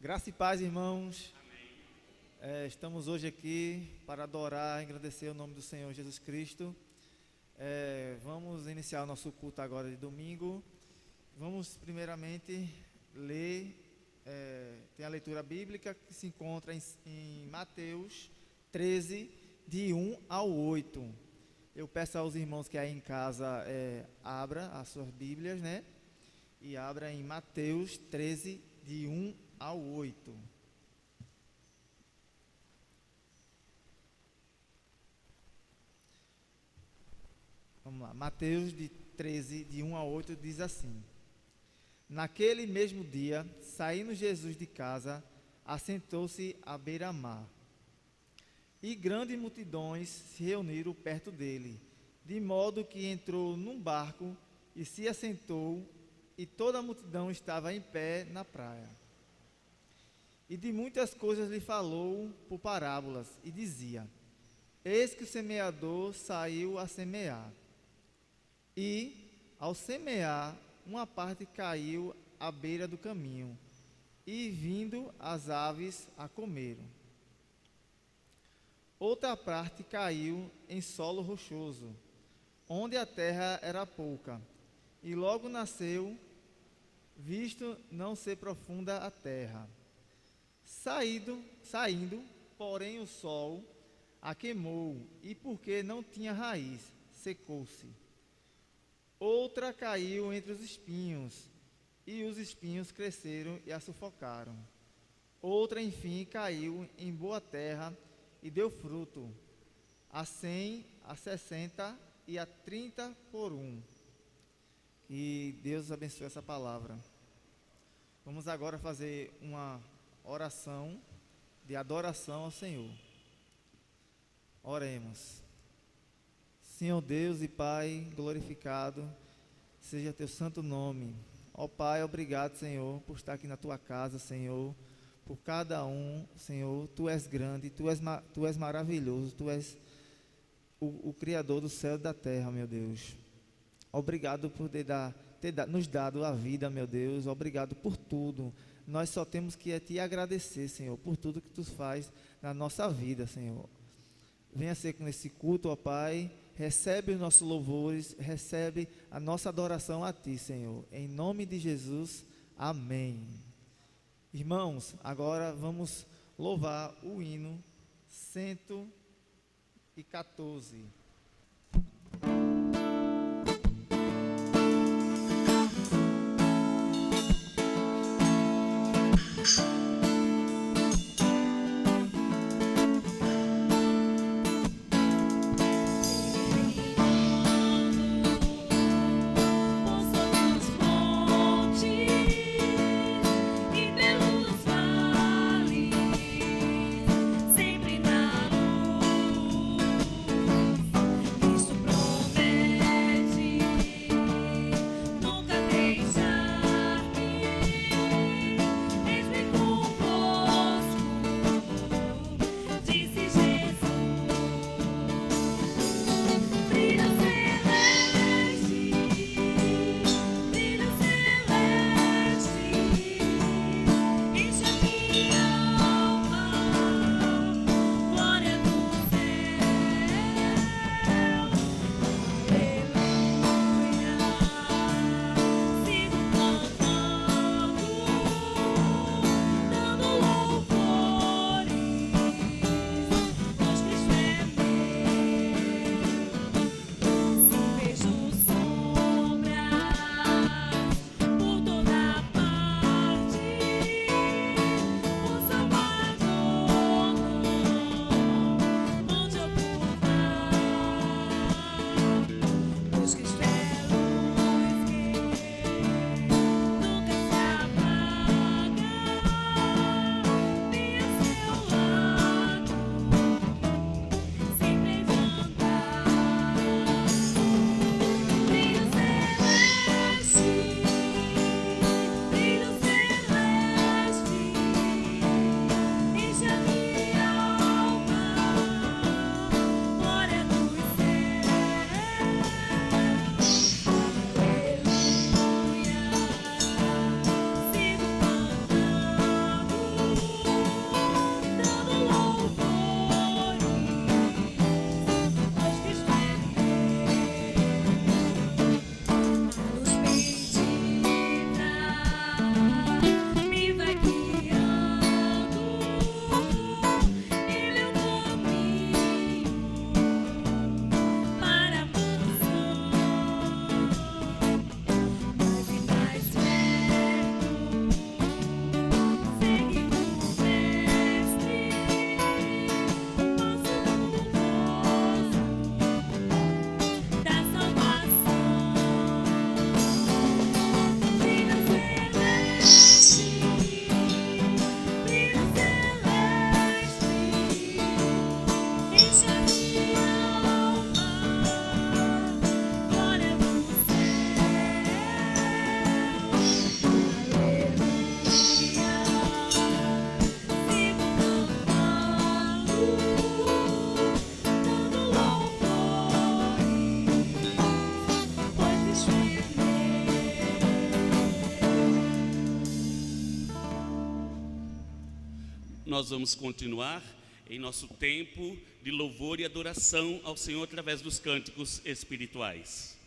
Graça e paz, irmãos. Estamos hoje aqui para adorar e agradecer o nome do Senhor Jesus Cristo. Vamos iniciar o nosso culto agora de domingo. Vamos primeiramente ler, tem a leitura bíblica que se encontra em Mateus 13, de 1 ao 8. Eu peço aos irmãos que aí em casa abra as suas Bíblias, né? E abra em Mateus 13, de 1 ao 8. Vamos lá, Mateus 13, de 1 a 8 diz assim: Naquele mesmo dia, saindo Jesus de casa, assentou-se à beira-mar. E grandes multidões se reuniram perto dele, de modo que entrou num barco e se assentou, e toda a multidão estava em pé na praia. E de muitas coisas lhe falou por parábolas, e dizia: Eis que o semeador saiu a semear. E, ao semear, uma parte caiu à beira do caminho, e vindo as aves a comeram. Outra parte caiu em solo rochoso, onde a terra era pouca, e logo nasceu, visto não ser profunda a terra. Saindo, porém, o sol a queimou, e porque não tinha raiz, secou-se. Outra caiu entre os espinhos, e os espinhos cresceram e a sufocaram. Outra, enfim, caiu em boa terra e deu fruto, a 100, a 60 e a 30 por um. Que Deus abençoe essa palavra. Vamos agora fazer uma oração de adoração ao Senhor. Oremos. Senhor Deus e Pai, glorificado seja teu santo nome. Ó Pai, obrigado, Senhor, por estar aqui na tua casa, Senhor, por cada um, Senhor. Tu és grande, tu és maravilhoso, tu és o Criador do céu e da terra, meu Deus. Obrigado por nos dado a vida, meu Deus. Obrigado por tudo. Nós só temos que te agradecer, Senhor, por tudo que tu faz na nossa vida, Senhor. Venha ser com esse culto, ó Pai. Recebe os nossos louvores, recebe a nossa adoração a ti, Senhor. Em nome de Jesus, amém. Irmãos, agora vamos louvar o hino 114. Sempre na luz. nós vamos continuar em nosso tempo de louvor e adoração ao Senhor através dos cânticos espirituais.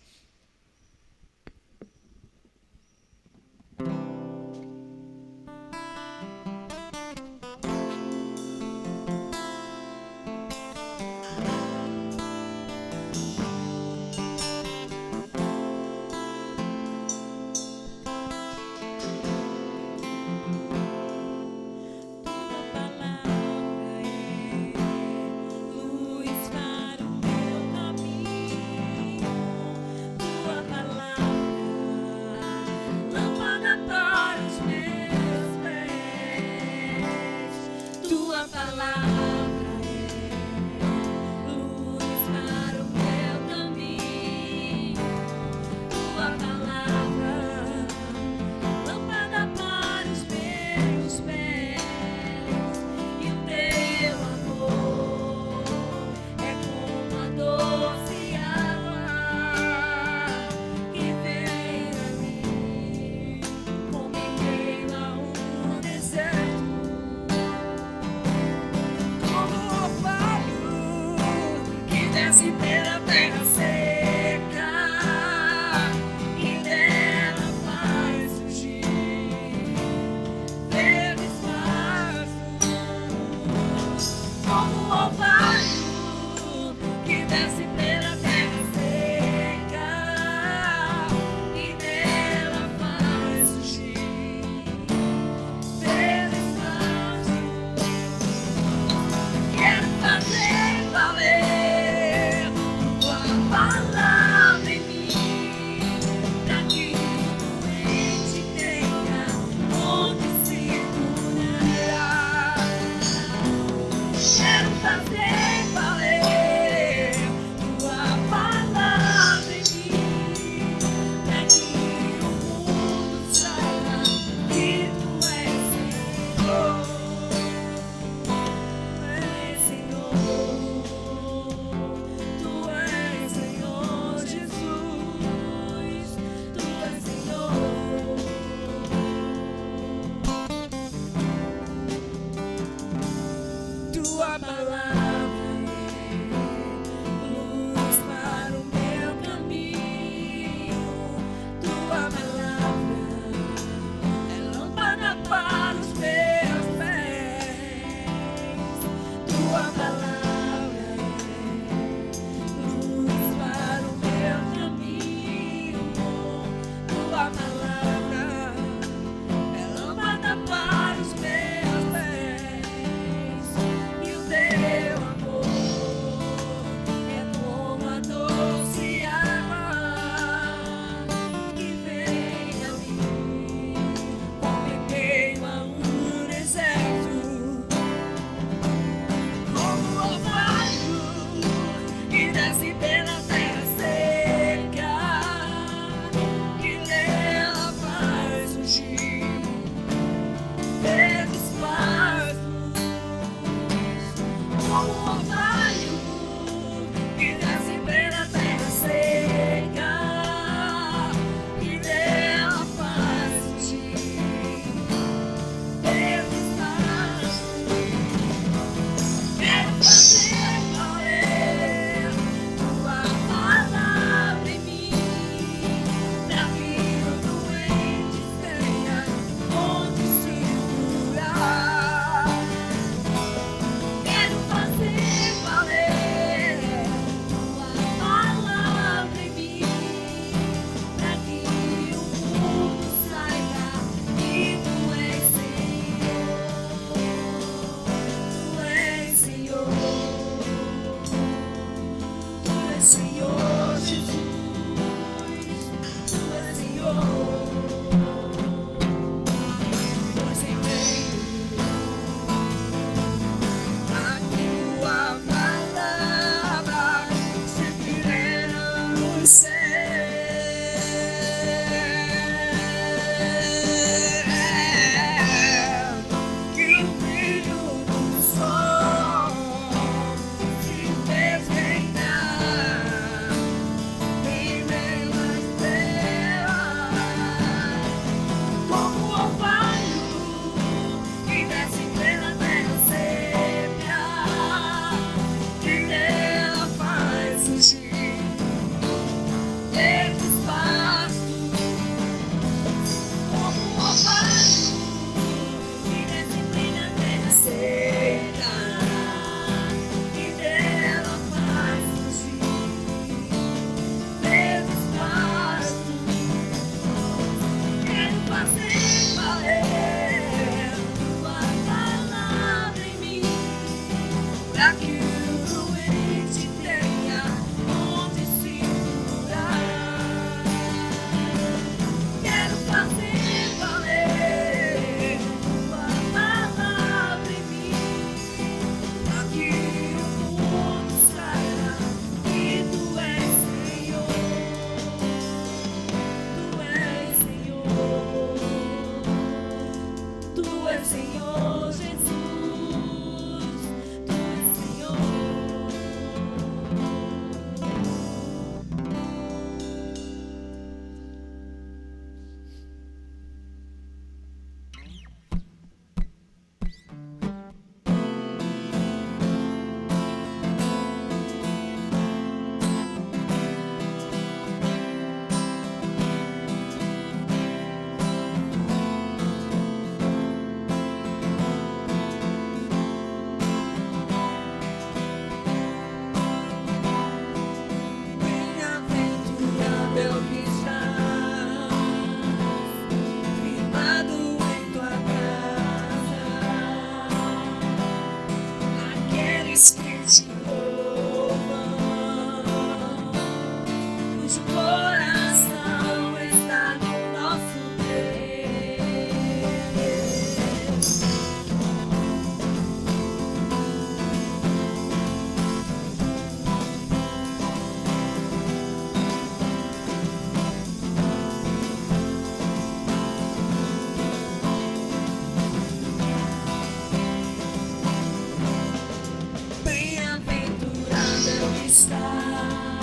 está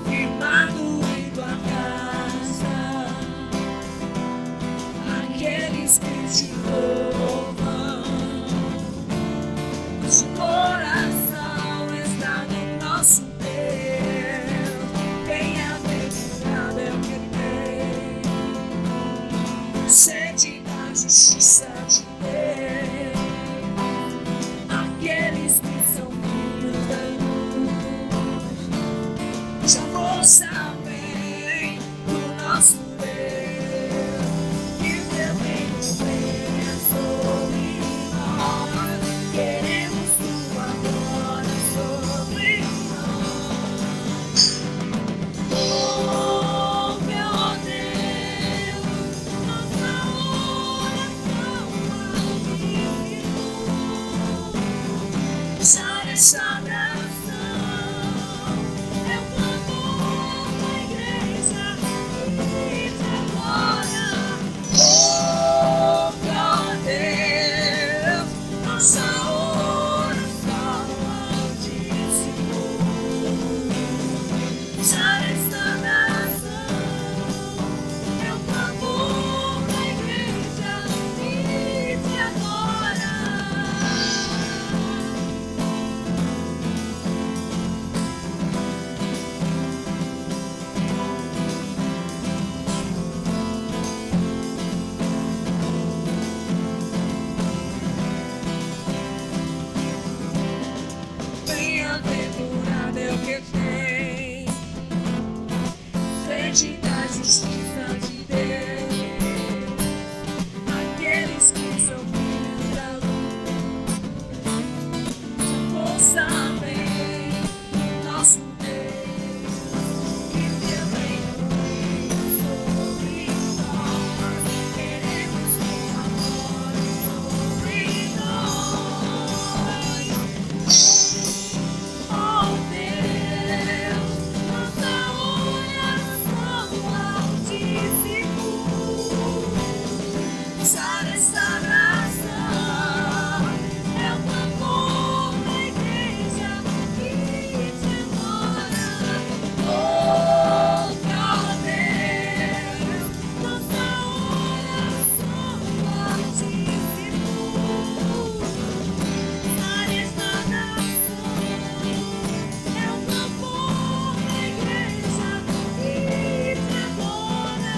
firmado em tua casa, aqueles que te louvam, cujo coração está no nosso Deus. Bem-aventurado é o que tem sede da justiça de Deus, aqueles que são filhos da luz, já moça bem do nosso Deus, que o teu reino venha sobre nós, queremos tua glória sobre nós. Ouve, ó Deus, nossa oração altíssimo. Sara essa nação, é o clamor da igreja e de agora. Ouve, ó Deus, nossa oração altíssimo. Sara essa nação, é o clamor da igreja e de agora. Bem-aventurado é o que tem sede da justiça de Deus, aqueles que são filhos da luz, moça bem nosso Deus, que o teu reino venha sobre nós, queremos tua glória sobre nós. Oh Deus, nossa oração altíssimo. Sara essa nação, é o clamor da igreja que te adora. Oh Deus, nossa oração altíssimo. Sara essa nação, é o clamor da igreja que te adora.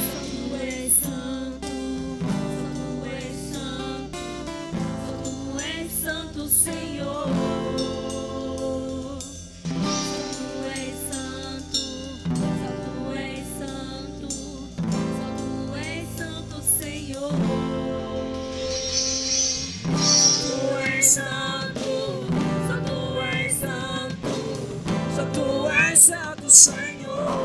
Santo és santo, santo és santo, santo és santo Senhor. Santo és santo, santo és santo, santo és santo Senhor. Santo és santo, santo és santo, santo és santo Senhor.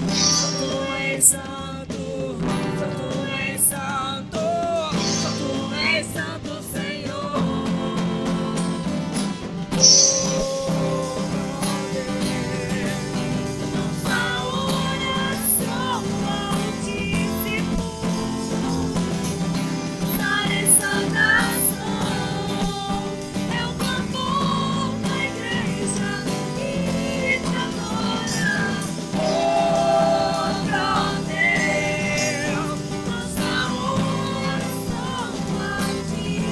Santo és santo, santo és santo, santo és santo Senhor. Nossa oração altíssimo. Sara essa nação, é o clamor da igreja que te adora. Oh Deus, nossa oração altíssimo.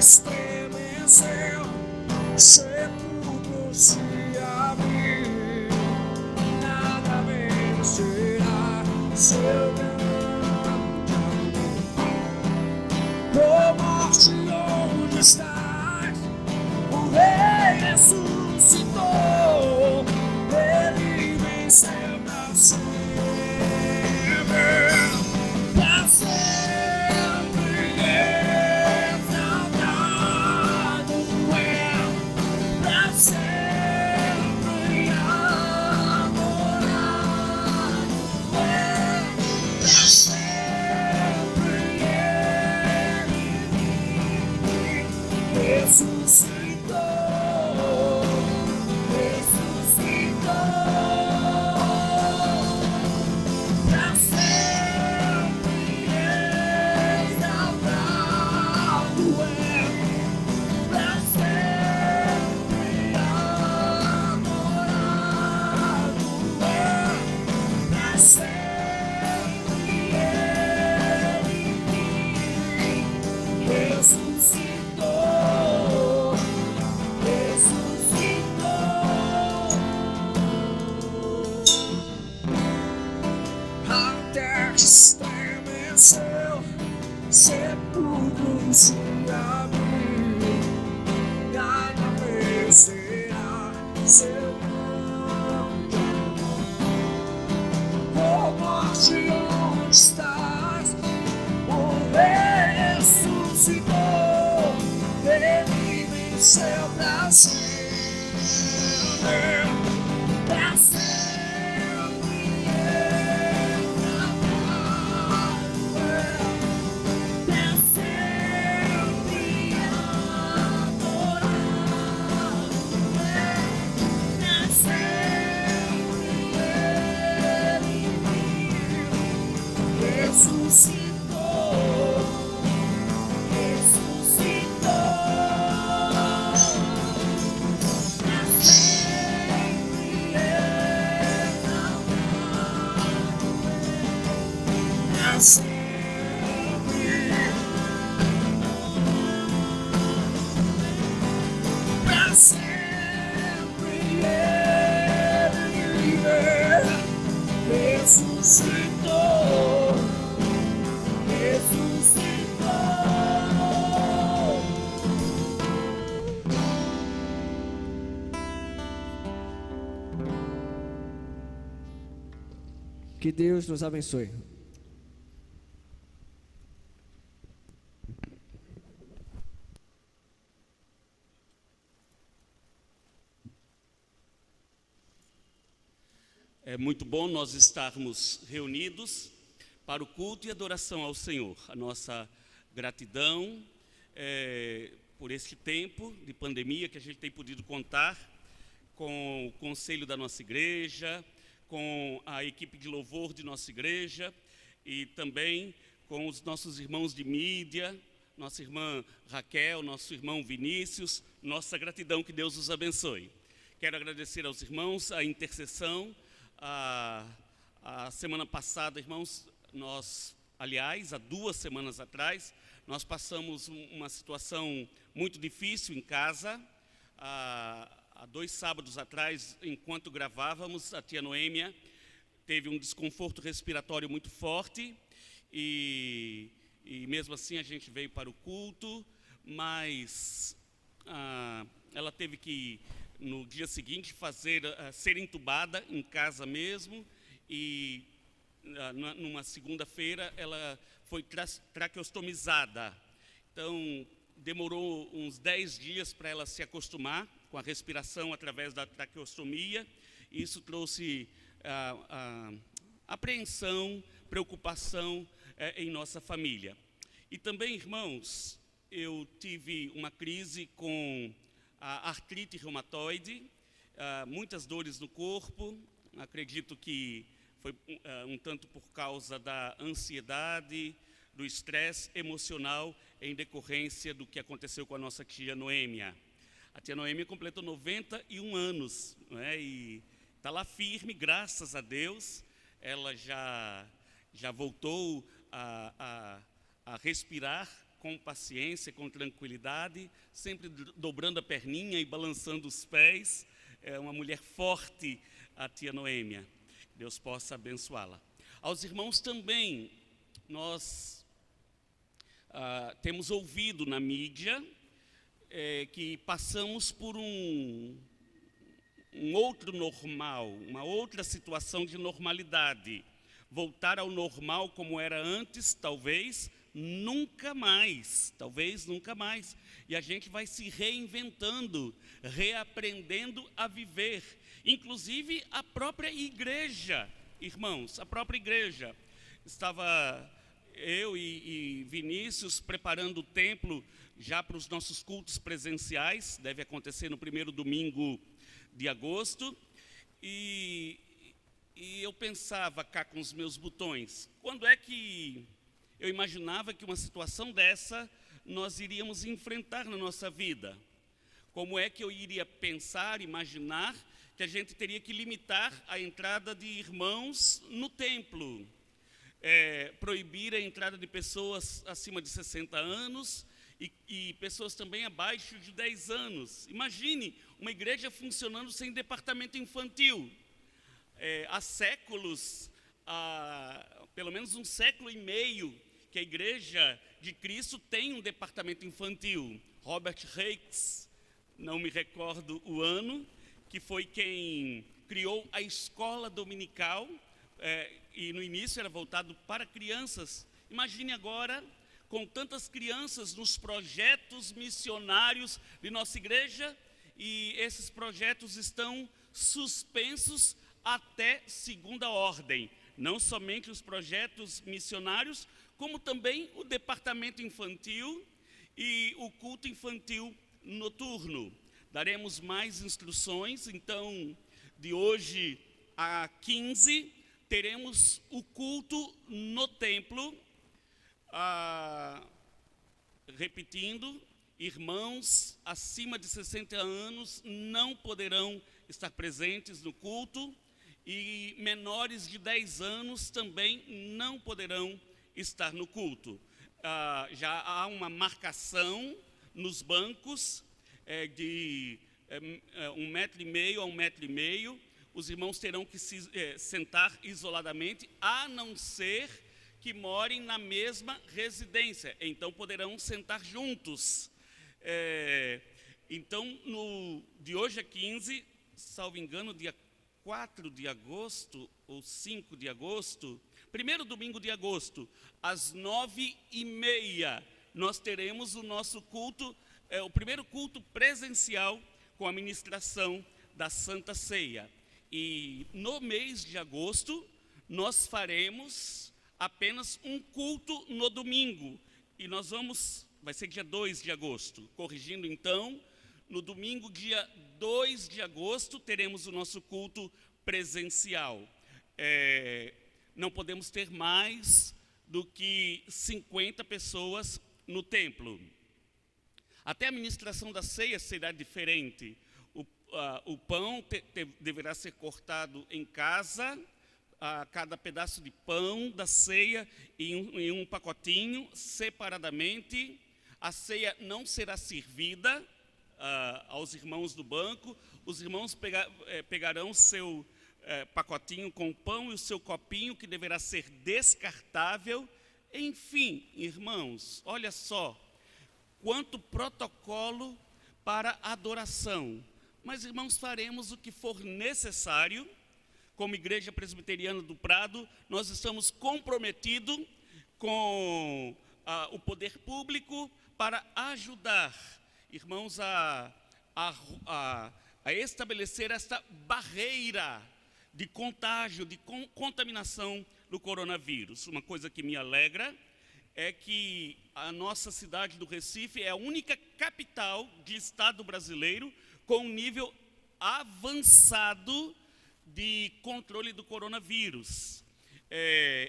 estremeceu, sepulcro se abriu, nada vencerá seu grande amor. Ô morte, onde estás? O Rei ressuscitou, ele venceu pra sempre, pra sempre exaltado é, pra sempre adorado é, pra sempre ele ressuscitou, pra sempre exaltado é, pra sempre adorado é, pra sempre ele ressuscitou, a terra estremeceu, sepulcro se abriu, nada vencerá seu grande amor. Ô morte, onde estás? O Rei ressuscitou, ele venceu pra sempre, pra sempre exaltado é, pra sempre adorado é, pra sempre ele ressuscitou, pra sempre exaltado pra sempre, pra sempre ele ressuscitou, Que Deus nos abençoe. É muito bom nós estarmos reunidos para o culto e adoração ao Senhor. A nossa gratidão por este tempo de pandemia que a gente tem podido contar com o conselho da nossa igreja, com a equipe de louvor de nossa igreja e também com os nossos irmãos de mídia, nossa irmã Raquel, nosso irmão Vinícius. Nossa gratidão, que Deus os abençoe. Quero agradecer aos irmãos a intercessão. A semana passada, irmãos, aliás, há 2 semanas atrás, nós passamos uma situação muito difícil em casa. Há 2 sábados atrás, enquanto gravávamos, a tia Noêmia teve um desconforto respiratório muito forte e mesmo assim a gente veio para o culto, mas ela teve que, no dia seguinte, ser entubada em casa mesmo, e numa segunda-feira ela foi traqueostomizada. Então, demorou uns 10 dias para ela se acostumar com a respiração através da traqueostomia. Isso trouxe apreensão, preocupação em nossa família. E também, irmãos, eu tive uma crise com a artrite reumatoide, muitas dores no corpo. Acredito que foi um tanto por causa da ansiedade, do estresse emocional em decorrência do que aconteceu com a nossa tia Noêmia. A tia Noêmia completou 91 anos, né, e está lá firme, graças a Deus. Ela já voltou a respirar com paciência, com tranquilidade, sempre dobrando a perninha e balançando os pés. É uma mulher forte, a tia Noêmia. Deus possa abençoá-la. Aos irmãos também, nós temos ouvido na mídia que passamos por um outro normal, uma outra situação de normalidade. Voltar ao normal como era antes, talvez nunca mais. E a gente vai se reinventando, reaprendendo a viver. Inclusive a própria igreja, irmãos, a própria igreja. Estava eu e Vinícius preparando o templo já para os nossos cultos presenciais, deve acontecer no primeiro domingo de agosto, e eu pensava cá com os meus botões, quando é que eu imaginava que uma situação dessa nós iríamos enfrentar na nossa vida? Como é que eu iria pensar, imaginar que a gente teria que limitar a entrada de irmãos no templo? Proibir a entrada de pessoas acima de 60 anos e pessoas também abaixo de 10 anos. Imagine uma igreja funcionando sem departamento infantil. Há séculos, pelo menos um século e meio, que a igreja de Cristo tem um departamento infantil. Robert Hicks, não me recordo o ano, que foi quem criou a escola dominical, e no início era voltado para crianças. Imagine agora, com tantas crianças nos projetos missionários de nossa igreja, e esses projetos estão suspensos até segunda ordem. Não somente os projetos missionários, como também o departamento infantil e o culto infantil noturno. Daremos mais instruções, então, de hoje a 15, teremos o culto no templo. Repetindo, irmãos acima de 60 anos não poderão estar presentes no culto, e menores de 10 anos também não poderão estar no culto. Já há uma marcação nos bancos de 1,5 m a 1,5 m. Os irmãos terão que se sentar isoladamente, a não ser que morem na mesma residência. Então poderão sentar juntos. Então, de hoje a 15, salvo engano, dia 4 de agosto ou 5 de agosto, primeiro domingo de agosto, às 9h30, nós teremos o nosso culto, o primeiro culto presencial com a ministração da Santa Ceia. E no mês de agosto, nós faremos apenas um culto no domingo. E vai ser dia 2 de agosto, corrigindo então, no domingo, dia 2 de agosto, teremos o nosso culto presencial. Não podemos ter mais do que 50 pessoas no templo. Até a ministração da ceia será diferente. O pão deverá ser cortado em casa, cada pedaço de pão da ceia em um pacotinho, separadamente. A ceia não será servida aos irmãos do banco. Os irmãos pegarão seu pacotinho com o pão e o seu copinho, que deverá ser descartável. Enfim, irmãos, olha só quanto protocolo para adoração. Mas, irmãos, faremos o que for necessário. Como Igreja Presbiteriana do Prado, nós estamos comprometidos com o poder público para ajudar, irmãos, a estabelecer esta barreira de contágio, de contaminação do coronavírus. Uma coisa que me alegra é que a nossa cidade do Recife é a única capital de estado brasileiro com um nível avançado de controle do coronavírus.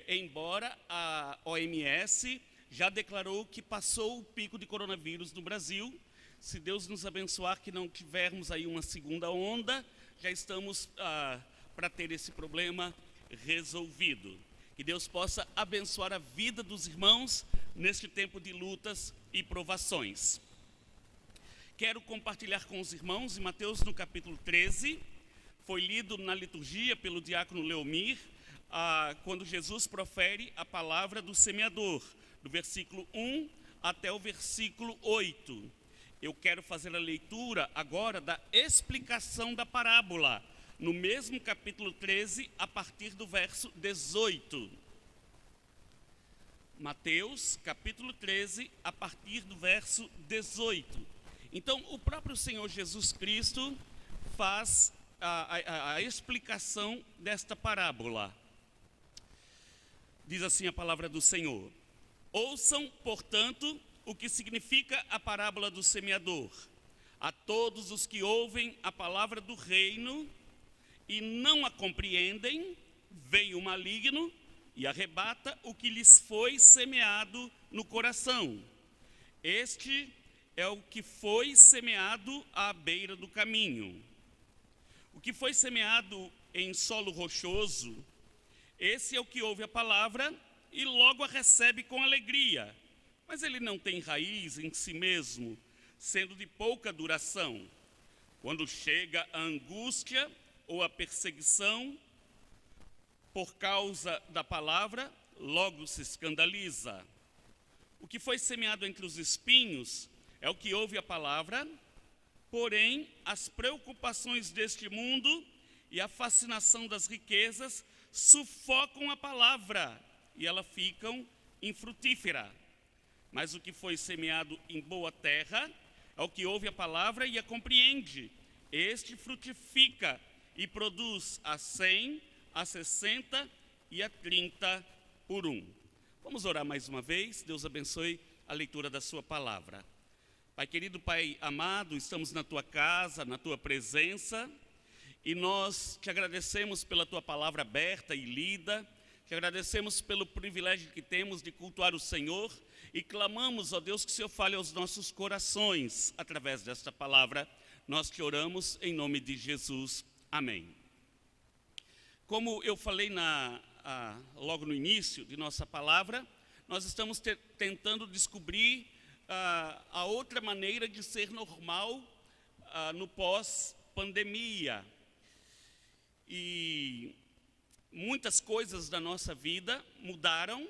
Embora a OMS já declarou que passou o pico de coronavírus no Brasil, se Deus nos abençoar que não tivermos aí uma segunda onda, já estamos para ter esse problema resolvido. Que Deus possa abençoar a vida dos irmãos neste tempo de lutas e provações. Quero compartilhar com os irmãos em Mateus no capítulo 13, foi lido na liturgia pelo diácono Leomir, quando Jesus profere a palavra do semeador, do versículo 1 até o versículo 8. Eu quero fazer a leitura agora da explicação da parábola, no mesmo capítulo 13, a partir do verso 18. Mateus, capítulo 13, a partir do verso 18. Então, o próprio Senhor Jesus Cristo faz a explicação desta parábola. Diz assim a palavra do Senhor: ouçam, portanto, o que significa a parábola do semeador. A todos os que ouvem a palavra do reino e não a compreendem, vem o maligno e arrebata o que lhes foi semeado no coração. Este é o que foi semeado à beira do caminho. O que foi semeado em solo rochoso, esse é o que ouve a palavra e logo a recebe com alegria, mas ele não tem raiz em si mesmo, sendo de pouca duração. Quando chega a angústia ou a perseguição por causa da palavra, logo se escandaliza. O que foi semeado entre os espinhos é o que ouve a palavra, porém as preocupações deste mundo e a fascinação das riquezas sufocam a palavra e ela fica infrutífera. Mas o que foi semeado em boa terra é o que ouve a palavra e a compreende. Este frutifica e produz a 100, a 60 e a 30 por 1. Vamos orar mais uma vez. Deus abençoe a leitura da sua palavra. Pai querido, Pai amado, estamos na tua casa, na tua presença, e nós te agradecemos pela tua palavra aberta e lida, te agradecemos pelo privilégio que temos de cultuar o Senhor, e clamamos, ó Deus, que o Senhor fale aos nossos corações através desta palavra. Nós te oramos em nome de Jesus. Amém. Como eu falei logo no início de nossa palavra, nós estamos tentando descobrir a outra maneira de ser normal no pós-pandemia. E muitas coisas da nossa vida mudaram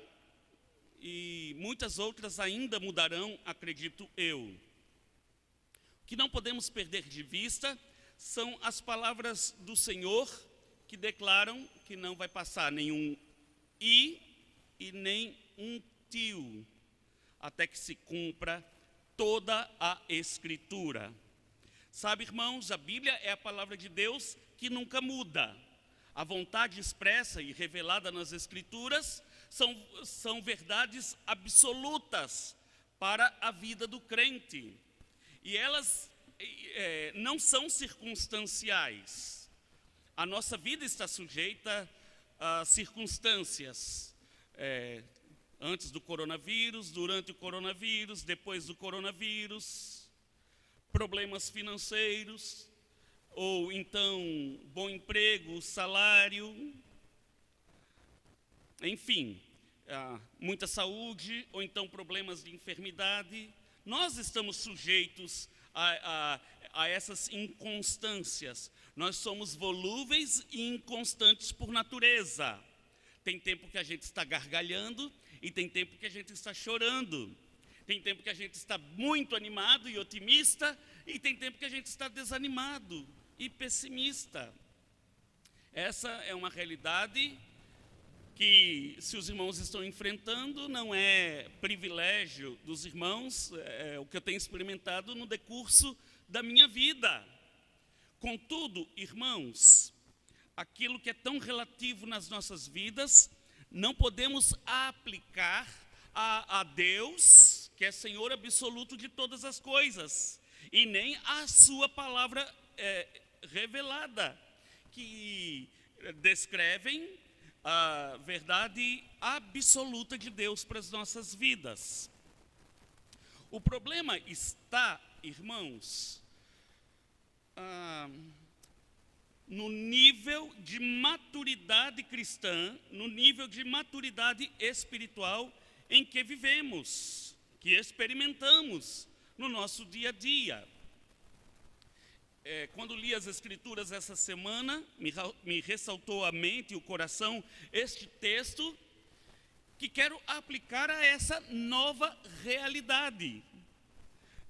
e muitas outras ainda mudarão, acredito eu. O que não podemos perder de vista são as palavras do Senhor que declaram que não vai passar nenhum e nem um tio, até que se cumpra toda a Escritura. Sabe, irmãos, a Bíblia é a palavra de Deus que nunca muda. A vontade expressa e revelada nas Escrituras são verdades absolutas para a vida do crente. E elas não são circunstanciais. A nossa vida está sujeita a circunstâncias. Antes do coronavírus, durante o coronavírus, depois do coronavírus, problemas financeiros, ou então bom emprego, salário, enfim, muita saúde, ou então problemas de enfermidade. Nós estamos sujeitos a essas inconstâncias. Nós somos volúveis e inconstantes por natureza. Tem tempo que a gente está gargalhando e tem tempo que a gente está chorando. Tem tempo que a gente está muito animado e otimista e tem tempo que a gente está desanimado e pessimista. Essa é uma realidade que, se os irmãos estão enfrentando, não é privilégio dos irmãos, é o que eu tenho experimentado no decurso da minha vida. Contudo, irmãos, aquilo que é tão relativo nas nossas vidas, não podemos aplicar a Deus, que é Senhor absoluto de todas as coisas, e nem a sua palavra revelada, que descrevem a verdade absoluta de Deus para as nossas vidas. O problema está, irmãos, no nível de maturidade cristã, no nível de maturidade espiritual em que vivemos, que experimentamos no nosso dia a dia. Quando li as Escrituras essa semana, me ressaltou a mente e o coração este texto que quero aplicar a essa nova realidade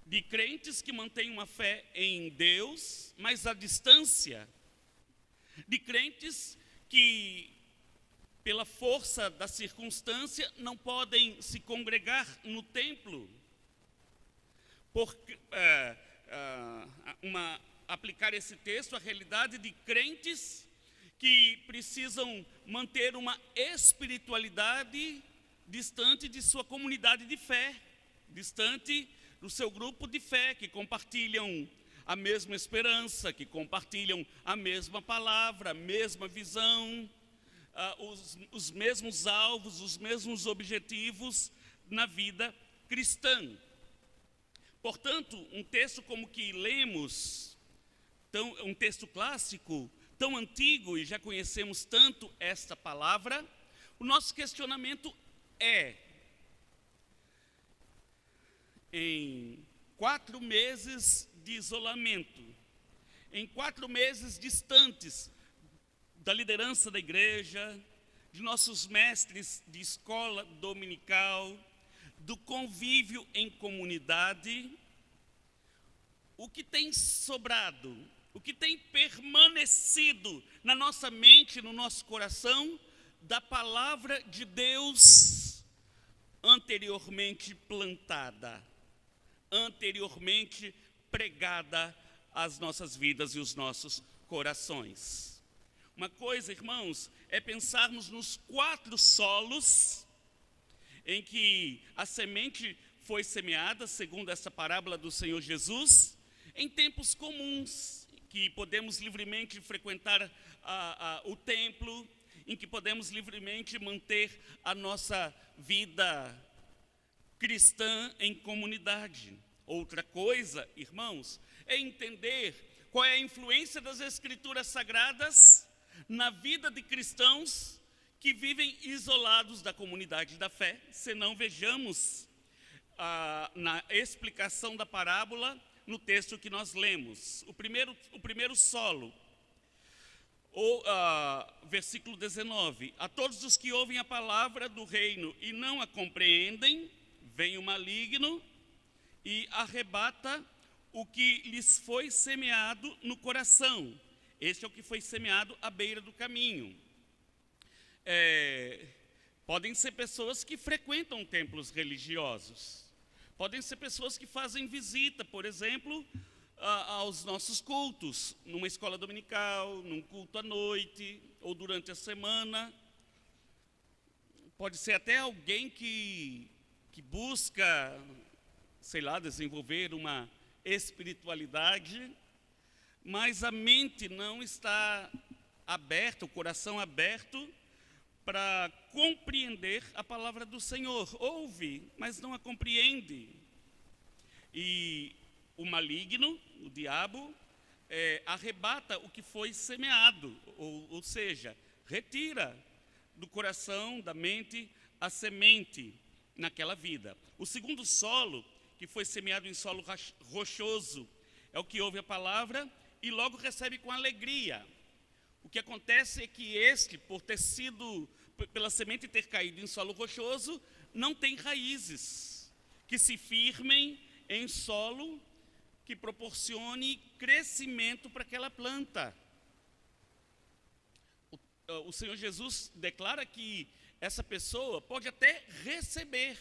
de crentes que mantêm uma fé em Deus, mas à distância, de crentes que, pela força da circunstância, não podem se congregar no templo, porque aplicar esse texto à realidade de crentes que precisam manter uma espiritualidade distante de sua comunidade de fé, distante do seu grupo de fé, que compartilham a mesma esperança, que compartilham a mesma palavra, a mesma visão, os mesmos alvos, os mesmos objetivos na vida cristã. Portanto, um texto como que lemos, um texto clássico, tão antigo, e já conhecemos tanto esta palavra, o nosso questionamento é: em 4 meses de isolamento, em 4 meses distantes da liderança da igreja, de nossos mestres de escola dominical, do convívio em comunidade, o que tem sobrado, o que tem permanecido na nossa mente, no nosso coração, da palavra de Deus anteriormente plantada, anteriormente pregada às nossas vidas e os nossos corações. Uma coisa, irmãos, é pensarmos nos 4 solos em que a semente foi semeada, segundo essa parábola do Senhor Jesus, em tempos comuns, que podemos livremente frequentar o templo, em que podemos livremente manter a nossa vida cristã em comunidade. Outra coisa, irmãos, é entender qual é a influência das Escrituras Sagradas na vida de cristãos que vivem isolados da comunidade da fé. Senão vejamos na explicação da parábola, no texto que nós lemos, o primeiro solo, versículo 19: a todos os que ouvem a palavra do reino e não a compreendem, vem o maligno e arrebata o que lhes foi semeado no coração. Este é o que foi semeado à beira do caminho. Podem ser pessoas que frequentam templos religiosos, podem ser pessoas que fazem visita, por exemplo, aos nossos cultos, numa escola dominical, num culto à noite, ou durante a semana. Pode ser até alguém que busca, sei lá, desenvolver uma espiritualidade, mas a mente não está aberta, o coração aberto para compreender a palavra do Senhor. Ouve, mas não a compreende. E o maligno, o diabo, arrebata o que foi semeado, ou seja, retira do coração, da mente, a semente naquela vida. O segundo solo, que foi semeado em solo rochoso, é o que ouve a palavra e logo recebe com alegria. O que acontece é que pela semente ter caído em solo rochoso, não tem raízes que se firmem em solo que proporcione crescimento para aquela planta. O Senhor Jesus declara que essa pessoa pode até receber,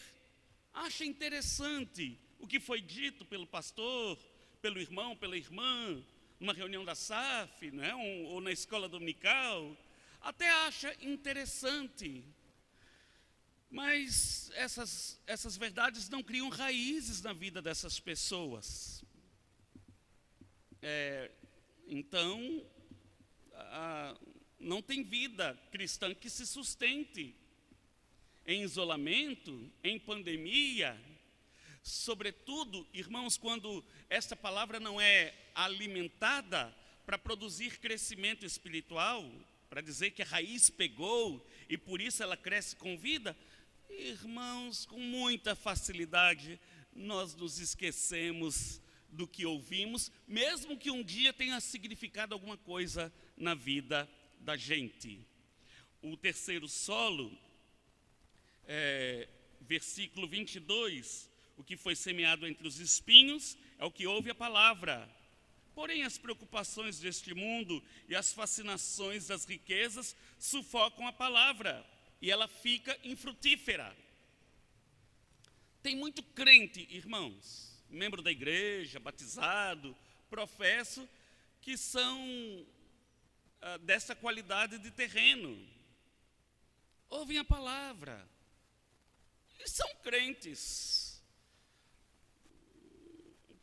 acha interessante o que foi dito pelo pastor, pelo irmão, pela irmã, numa reunião da SAF, né, ou na escola dominical, até acha interessante, mas essas verdades não criam raízes na vida dessas pessoas. Então, não tem vida cristã que se sustente em isolamento, em pandemia, sobretudo, irmãos, quando esta palavra não é alimentada para produzir crescimento espiritual, para dizer que a raiz pegou e por isso ela cresce com vida, irmãos, com muita facilidade nós nos esquecemos do que ouvimos, mesmo que um dia tenha significado alguma coisa na vida da gente. O terceiro solo, versículo 22, o que foi semeado entre os espinhos é o que ouve a palavra. Porém, as preocupações deste mundo e as fascinações das riquezas sufocam a palavra e ela fica infrutífera. Tem muito crente, irmãos, membro da igreja, batizado, professo, que são dessa qualidade de terreno. Ouvem a palavra e são crentes.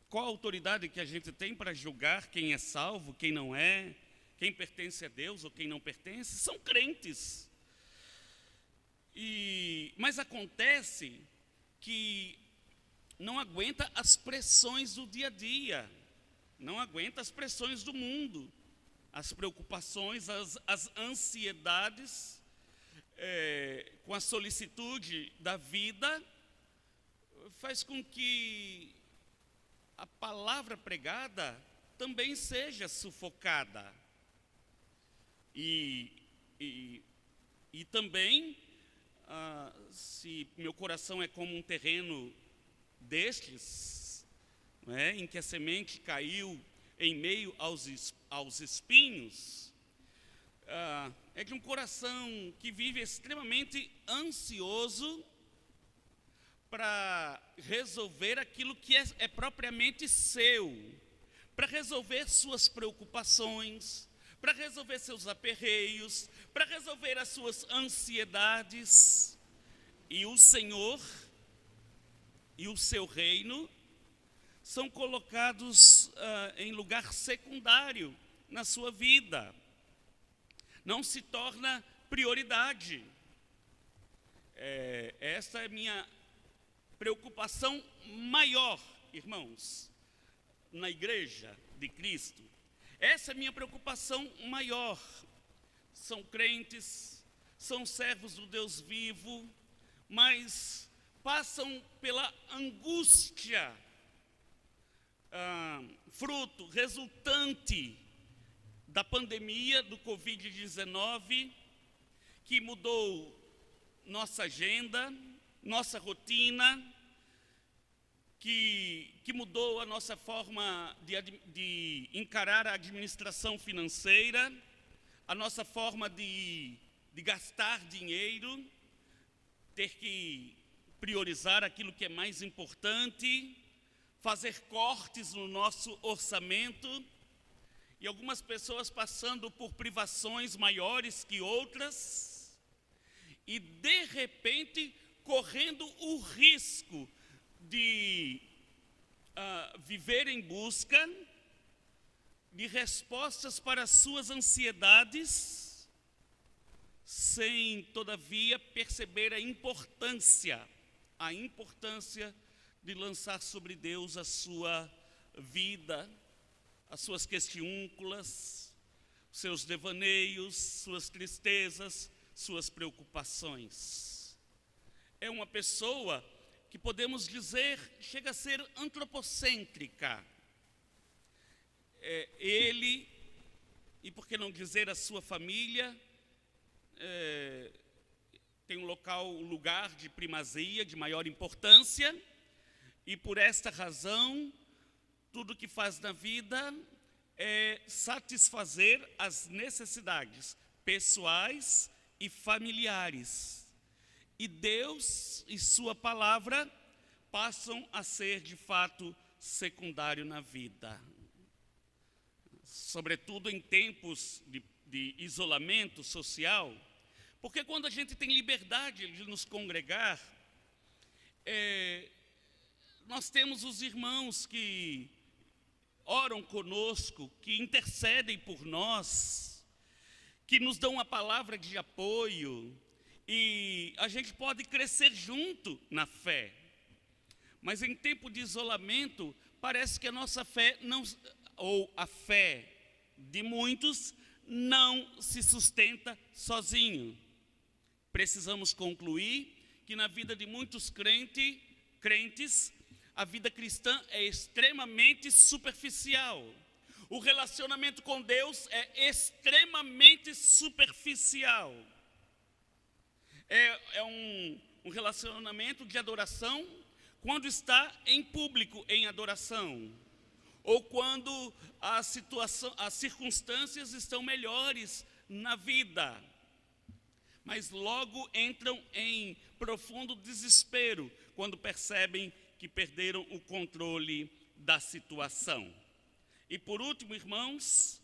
Qual a autoridade que a gente tem para julgar quem é salvo, quem não é, quem pertence a Deus ou quem não pertence? São crentes. Mas acontece que não aguenta as pressões do dia a dia, não aguenta as pressões do mundo, as preocupações, as ansiedades, com a solicitude da vida, faz com que a palavra pregada também seja sufocada. E também, se meu coração é como um terreno destes, em que a semente caiu em meio aos espinhos, é de um coração que vive extremamente ansioso para resolver aquilo que é propriamente seu, para resolver suas preocupações, para resolver seus aperreios, para resolver as suas ansiedades. E o Senhor e o seu reino são colocados em lugar secundário na sua vida. Não se torna prioridade. Essa é a minha preocupação maior, irmãos, na igreja de Cristo. Essa é a minha preocupação maior. São crentes, são servos do Deus vivo, mas passam pela angústia, fruto, resultante da pandemia do Covid-19, que mudou nossa agenda, nossa rotina, que mudou a nossa forma de encarar a administração financeira, a nossa forma de gastar dinheiro, ter que priorizar aquilo que é mais importante, fazer cortes no nosso orçamento, e algumas pessoas passando por privações maiores que outras, e de repente correndo o risco de viver em busca de respostas para as suas ansiedades, sem, todavia, perceber a importância de lançar sobre Deus a sua vida, as suas questiúnculas, seus devaneios, suas tristezas, suas preocupações. É uma pessoa que podemos dizer chega a ser antropocêntrica. Ele, e por que não dizer a sua família, tem um lugar de primazia, de maior importância, e por esta razão, tudo que faz na vida é satisfazer as necessidades pessoais e familiares. E Deus e sua palavra passam a ser, de fato, secundário na vida. Sobretudo em tempos de isolamento social, porque quando a gente tem liberdade de nos congregar, nós temos os irmãos que oram conosco, que intercedem por nós, que nos dão uma palavra de apoio, e a gente pode crescer junto na fé. Mas em tempo de isolamento, parece que a nossa fé não, ou a fé de muitos não se sustenta sozinho. Precisamos concluir que na vida de muitos crentes, a vida cristã é extremamente superficial. O relacionamento com Deus é extremamente superficial. É um relacionamento de adoração quando está em público em adoração, ou quando as circunstâncias estão melhores na vida, mas logo entram em profundo desespero quando percebem que perderam o controle da situação. E por último, irmãos,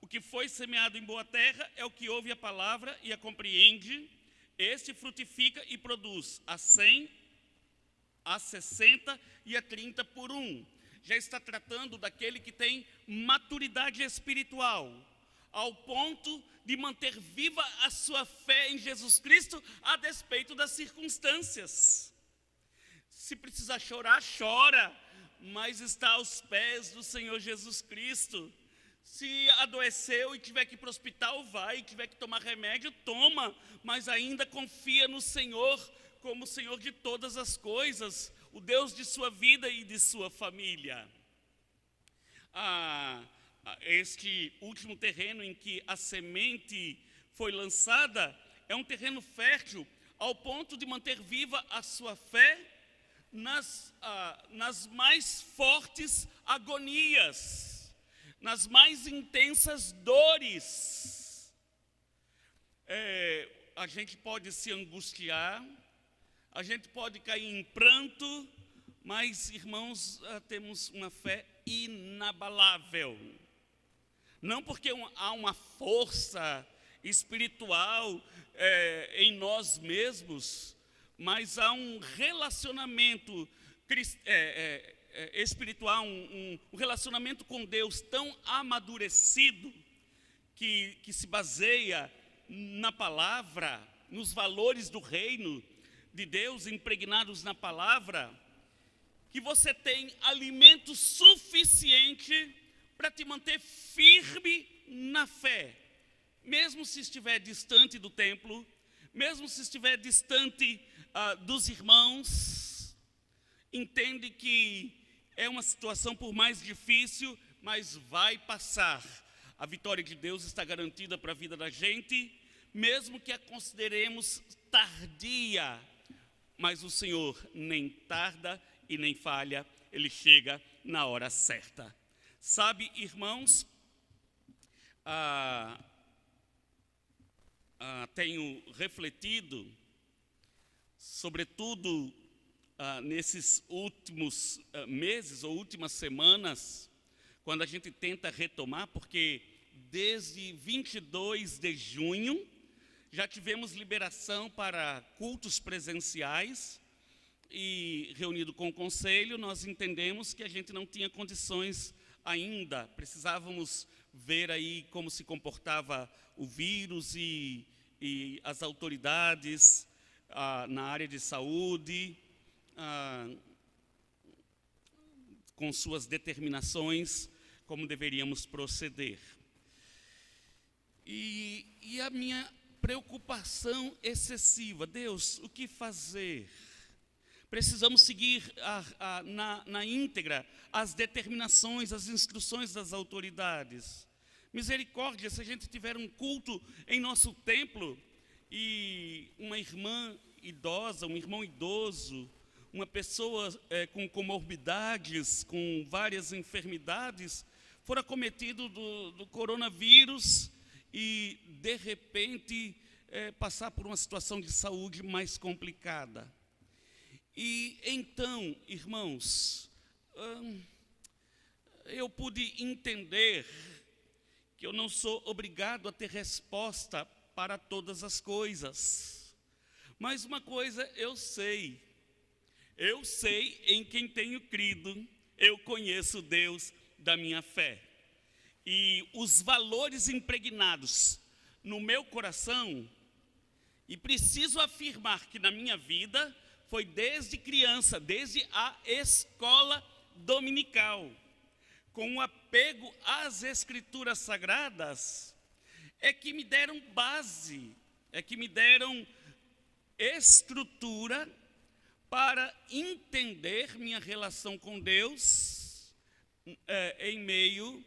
o que foi semeado em boa terra é o que ouve a palavra e a compreende. Este frutifica e produz a 100, a 60 e a 30 por 1. Já está tratando daquele que tem maturidade espiritual, ao ponto de manter viva a sua fé em Jesus Cristo a despeito das circunstâncias. Se precisar chorar, chora, mas está aos pés do Senhor Jesus Cristo. Se adoeceu e tiver que ir para o hospital, vai. E tiver que tomar remédio, toma. Mas ainda confia no Senhor como o Senhor de todas as coisas, o Deus de sua vida e de sua família. Este último terreno em que a semente foi lançada é um terreno fértil ao ponto de manter viva a sua fé nas mais fortes agonias, nas mais intensas dores. A gente pode se angustiar, a gente pode cair em pranto, mas, irmãos, temos uma fé inabalável. Não porque há uma força espiritual em nós mesmos, mas há um relacionamento espiritual, um relacionamento com Deus tão amadurecido, que se baseia na palavra, nos valores do reino de Deus impregnados na palavra, que você tem alimento suficiente para te manter firme na fé, mesmo se estiver distante do templo, mesmo se estiver distante dos irmãos. Entende que é uma situação por mais difícil, mas vai passar. A vitória de Deus está garantida para a vida da gente, mesmo que a consideremos tardia, mas o Senhor nem tarda e nem falha, Ele chega na hora certa. Sabe, irmãos, tenho refletido, sobretudo nesses últimos meses ou últimas semanas, quando a gente tenta retomar, porque desde 22 de junho já tivemos liberação para cultos presenciais, e reunido com o conselho, nós entendemos que a gente não tinha condições ainda, precisávamos ver aí como se comportava o vírus e as autoridades na área de saúde, com suas determinações, como deveríamos proceder. E a minha preocupação excessiva, Deus, o que fazer? Precisamos seguir na íntegra as determinações, as instruções das autoridades. Misericórdia, se a gente tiver um culto em nosso templo e uma irmã idosa, um irmão idoso, uma pessoa com comorbidades, com várias enfermidades, for acometido do coronavírus e, de repente, passar por uma situação de saúde mais complicada. E então, irmãos, eu pude entender que eu não sou obrigado a ter resposta para todas as coisas. Mas uma coisa eu sei em quem tenho crido, eu conheço Deus da minha fé. E os valores impregnados no meu coração, e preciso afirmar que na minha vida, foi desde criança, desde a escola dominical, com o apego às Escrituras Sagradas, é que me deram base, é que me deram estrutura para entender minha relação com Deus em meio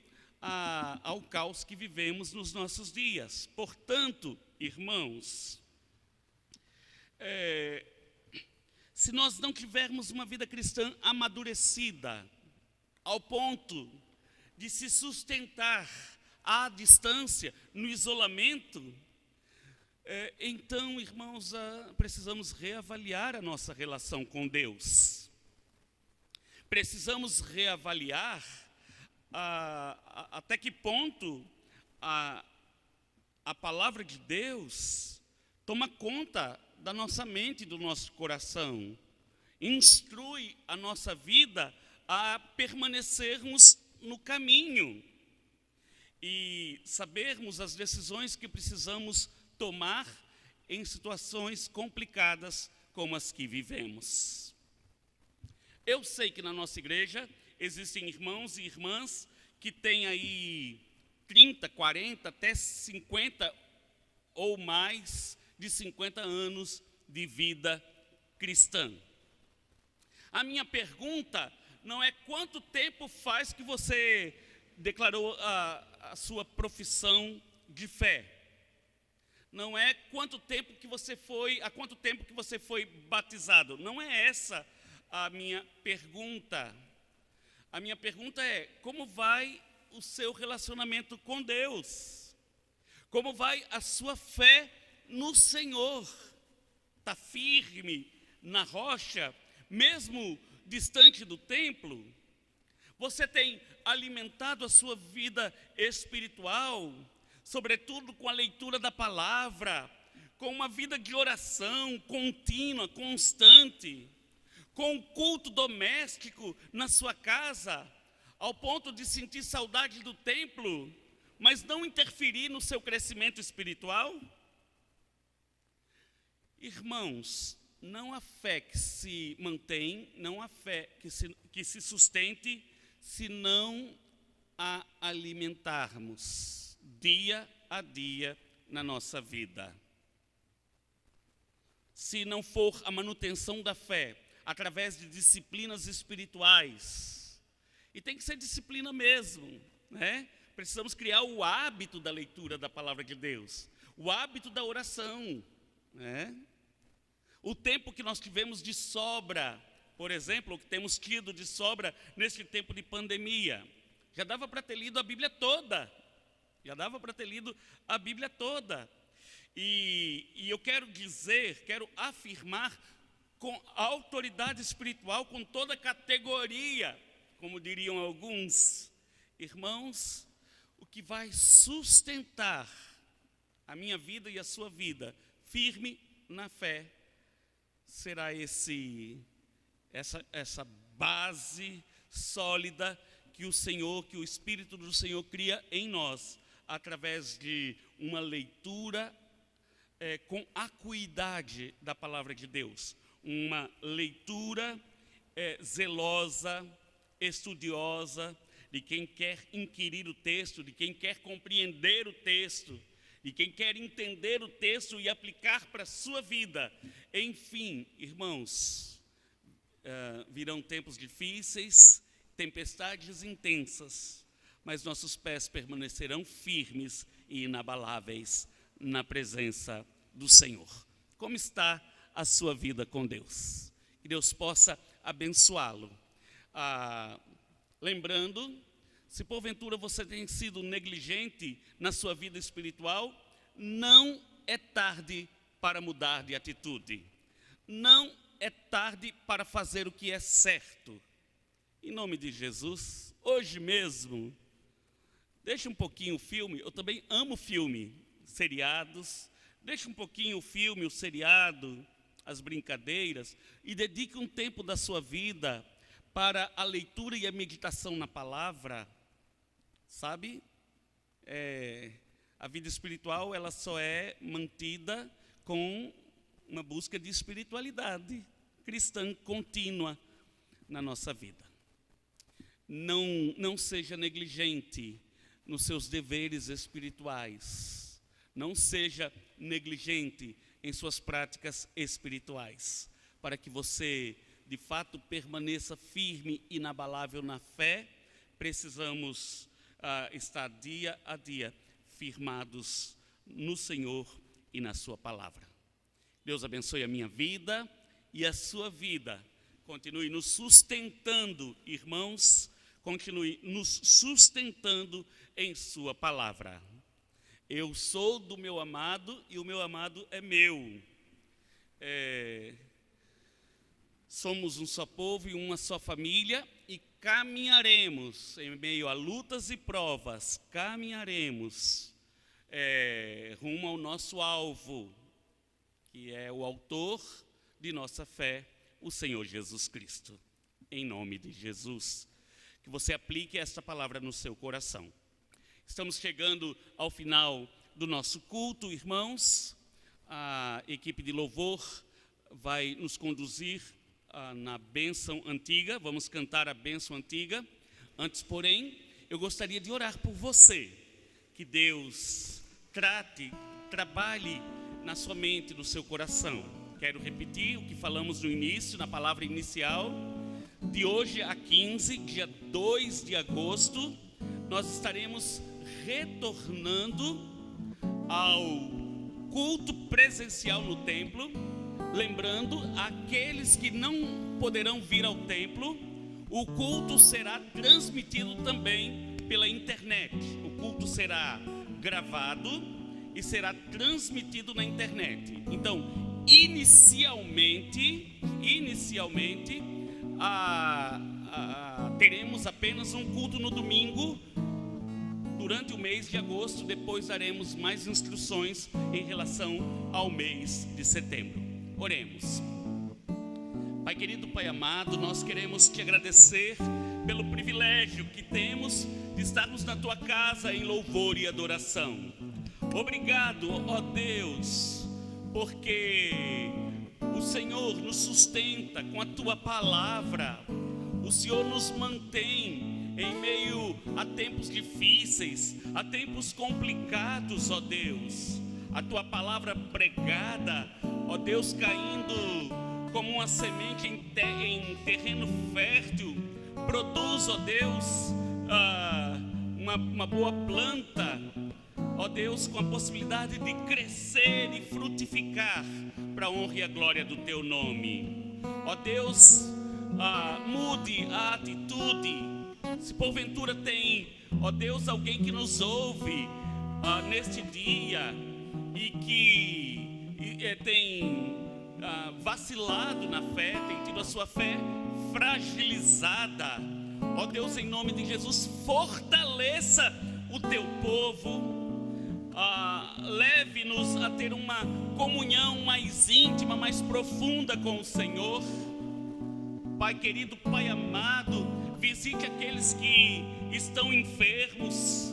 ao caos que vivemos nos nossos dias. Portanto, irmãos, se nós não tivermos uma vida cristã amadurecida, ao ponto de se sustentar à distância, no isolamento, então, irmãos, precisamos reavaliar a nossa relação com Deus. Precisamos reavaliar até que ponto a palavra de Deus toma conta da nossa mente e do nosso coração, instrui a nossa vida a permanecermos no caminho e sabermos as decisões que precisamos tomar em situações complicadas como as que vivemos. Eu sei que na nossa igreja existem irmãos e irmãs que têm aí 30, 40, até 50 ou mais de 50 anos de vida cristã. A minha pergunta não é quanto tempo faz que você declarou a sua profissão de fé. Não é há quanto tempo que você foi batizado. Não é essa a minha pergunta. A minha pergunta é: como vai o seu relacionamento com Deus? Como vai a sua fé no Senhor? Está firme na rocha, mesmo distante do templo? Você tem alimentado a sua vida espiritual, sobretudo com a leitura da palavra, com uma vida de oração contínua, constante, com um culto doméstico na sua casa, ao ponto de sentir saudade do templo, mas não interferir no seu crescimento espiritual? Irmãos, não há fé que se mantém, não há fé que se sustente, se não a alimentarmos dia a dia na nossa vida. Se não for a manutenção da fé através de disciplinas espirituais, e tem que ser disciplina mesmo, né? Precisamos criar o hábito da leitura da palavra de Deus, o hábito da oração, né? O tempo que nós tivemos de sobra, por exemplo, o que temos tido de sobra neste tempo de pandemia, já dava para ter lido a Bíblia toda. E eu quero afirmar com autoridade espiritual, com toda categoria, como diriam alguns irmãos, o que vai sustentar a minha vida e a sua vida firme na fé será essa base sólida que o Espírito do Senhor cria em nós, através de uma leitura com acuidade da palavra de Deus, uma leitura zelosa, estudiosa, de quem quer inquirir o texto, de quem quer compreender o texto, de quem quer entender o texto e aplicar para a sua vida. Enfim, irmãos, virão tempos difíceis, tempestades intensas, mas nossos pés permanecerão firmes e inabaláveis na presença do Senhor. Como está a sua vida com Deus? Que Deus possa abençoá-lo. Lembrando, se porventura você tem sido negligente na sua vida espiritual, não é tarde para mudar de atitude. Não é tarde para fazer o que é certo. Em nome de Jesus, hoje mesmo, deixa um pouquinho o filme. Eu também amo filme, seriados. Deixa um pouquinho o filme, o seriado, as brincadeiras, e dedique um tempo da sua vida para a leitura e a meditação na palavra. Sabe? A vida espiritual, ela só é mantida com uma busca de espiritualidade cristã contínua na nossa vida. não seja negligente nos seus deveres espirituais. Não seja negligente em suas práticas espirituais, para que você, de fato, permaneça firme e inabalável na fé. Precisamos estar dia a dia firmados no Senhor e na sua palavra. Deus abençoe a minha vida e a sua vida. Continue nos sustentando, irmãos, continue nos sustentando em sua palavra. Eu sou do meu amado e o meu amado é meu. Somos um só povo e uma só família e caminharemos em meio a lutas e provas, caminharemos rumo ao nosso alvo, que é o autor de nossa fé, o Senhor Jesus Cristo. Em nome de Jesus, que você aplique esta palavra no seu coração. Estamos chegando ao final do nosso culto, irmãos. A equipe de louvor vai nos conduzir na bênção antiga. Vamos cantar a bênção antiga. Antes, porém, eu gostaria de orar por você. Que Deus trabalhe na sua mente, no seu coração. Quero repetir o que falamos no início, na palavra inicial. De hoje a 15, dia 2 de agosto, nós estaremos retornando ao culto presencial no templo. Lembrando, aqueles que não poderão vir ao templo, o culto será transmitido também pela internet. O culto será gravado e será transmitido na internet. Então, inicialmente, teremos apenas um culto no domingo durante o mês de agosto. Depois daremos mais instruções em relação ao mês de setembro. Oremos. Pai querido, Pai amado, nós queremos te agradecer pelo privilégio que temos de estarmos na tua casa em louvor e adoração. Obrigado, ó Deus, porque o Senhor nos sustenta com a tua palavra. O Senhor nos mantém em meio a tempos difíceis, a tempos complicados, ó Deus. A tua palavra pregada, ó Deus, caindo como uma semente em terreno fértil, produz, ó Deus, uma boa planta, ó Deus, com a possibilidade de crescer e frutificar para a honra e a glória do teu nome. Ó Deus, mude a atitude. Se porventura tem, ó Deus, alguém que nos ouve neste dia e que tem vacilado na fé, tem tido a sua fé fragilizada, ó Deus, em nome de Jesus, fortaleça o teu povo. Leve-nos a ter uma comunhão mais íntima, mais profunda com o Senhor. Pai querido, Pai amado, visite aqueles que estão enfermos,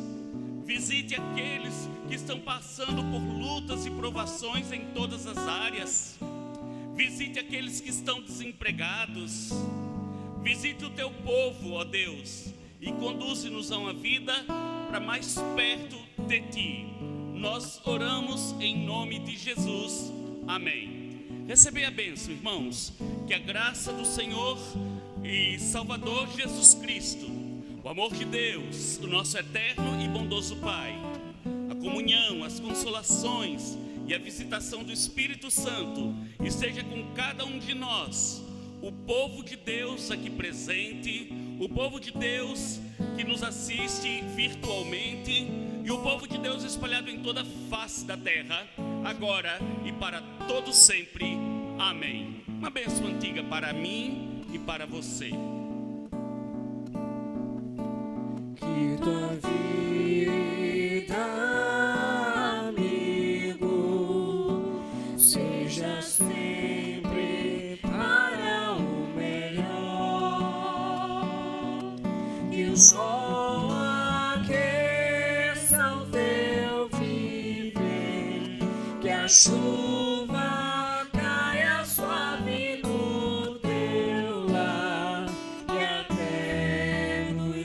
visite aqueles que estão passando por lutas e provações em todas as áreas, visite aqueles que estão desempregados, visite o teu povo, ó Deus, e conduze-nos a uma vida para mais perto de ti. Nós oramos em nome de Jesus. Amém. Recebei a bênção, irmãos. Que a graça do Senhor e Salvador Jesus Cristo, o amor de Deus, o nosso eterno e bondoso Pai, a comunhão, as consolações e a visitação do Espírito Santo esteja com cada um de nós, o povo de Deus aqui presente, o povo de Deus que nos assiste virtualmente e o povo de Deus espalhado em toda a face da terra, agora e para todo sempre. Amém. Uma bênção antiga para mim e para você. Que tua vida, amigo, seja sempre para o melhor. Que o sol aqueça o teu viver, que a chuva caia suave no teu lar, que a terra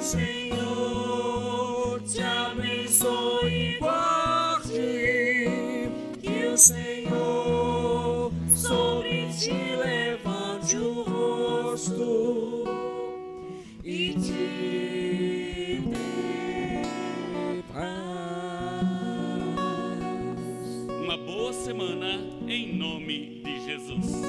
Senhor te abençoe e guarde, que o Senhor sobre ti levante o rosto e te dê paz. Uma boa semana em nome de Jesus.